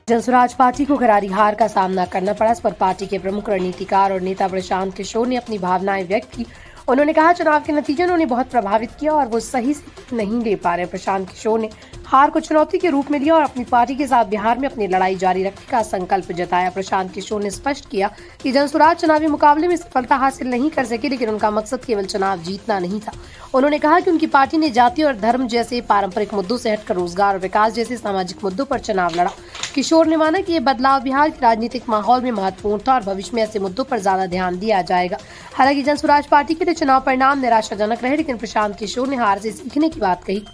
Jan Suraaj party को करारी हार का सामना करना पड़ा। इस पर पार्टी के प्रमुख रणनीतिकार और नेता प्रशांत किशोर ने अपनी भावनाएं व्यक्त की। उन्होंने कहा, चुनाव के नतीजे ने उन्हें बहुत प्रभावित किया और वो सही से नहीं ले पा रहे। प्रशांत किशोर ने हार को चुनौती के रूप में लिया और अपनी पार्टी के साथ बिहार में अपनी लड़ाई जारी रखने का संकल्प जताया। प्रशांत किशोर ने स्पष्ट किया कि जनसुराज चुनावी मुकाबले में सफलता हासिल नहीं कर सके, लेकिन उनका मकसद केवल चुनाव जीतना नहीं था। उन्होंने कहा कि उनकी पार्टी ने जाति और धर्म जैसे पारंपरिक मुद्दों से हटकर रोजगार और विकास जैसे सामाजिक मुद्दों पर चुनाव लड़ा। किशोर ने माना कि ये बदलाव बिहार के राजनीतिक माहौल में महत्वपूर्ण था और भविष्य में ऐसे मुद्दों पर ज्यादा ध्यान दिया जाएगा। हालांकि जनसुराज पार्टी के लिए चुनाव परिणाम निराशाजनक रहे, लेकिन प्रशांत किशोर ने हार से सीखने की बात कही।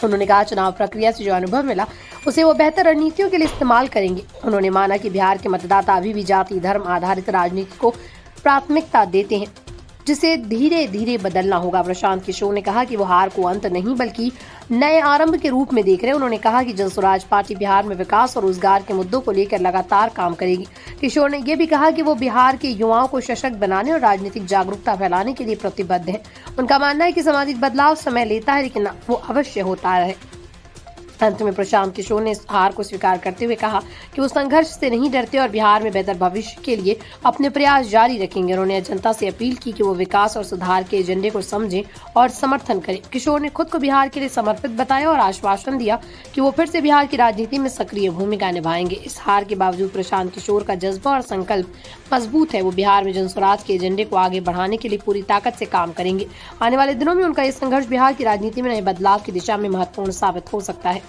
उन्होंने कहा, चुनाव प्रक्रिया से जो अनुभव मिला उसे वो बेहतर रणनीतियों के लिए इस्तेमाल करेंगे। उन्होंने माना कि बिहार के मतदाता अभी भी जाति धर्म आधारित राजनीति को प्राथमिकता देते हैं, जिसे धीरे धीरे बदलना होगा। प्रशांत किशोर ने कहा कि वो हार को अंत नहीं बल्कि नए आरंभ के रूप में देख रहे हैं। उन्होंने कहा कि जनसुराज पार्टी बिहार में विकास और रोजगार के मुद्दों को लेकर लगातार काम करेगी। किशोर ने यह भी कहा कि वो बिहार के युवाओं को सशक्त बनाने और राजनीतिक जागरूकता फैलाने के लिए प्रतिबद्ध है। उनका मानना है कि सामाजिक बदलाव समय लेता है, लेकिन वो अवश्य होता है। अंत में प्रशांत किशोर ने इस हार को स्वीकार करते हुए कहा कि वो संघर्ष से नहीं डरते और बिहार में बेहतर भविष्य के लिए अपने प्रयास जारी रखेंगे। उन्होंने जनता से अपील की कि वो विकास और सुधार के एजेंडे को समझें और समर्थन करें। किशोर ने खुद को बिहार के लिए समर्पित बताया और आश्वासन दिया कि वो फिर से बिहार की राजनीति में सक्रिय भूमिका निभाएंगे। इस हार के बावजूद प्रशांत किशोर का जज्बा और संकल्प मजबूत है। वो बिहार में जनसुराज के एजेंडे को आगे बढ़ाने के लिए पूरी ताकत से काम करेंगे। आने वाले दिनों में उनका ये संघर्ष बिहार की राजनीति में नए बदलाव की दिशा में महत्वपूर्ण साबित हो सकता है।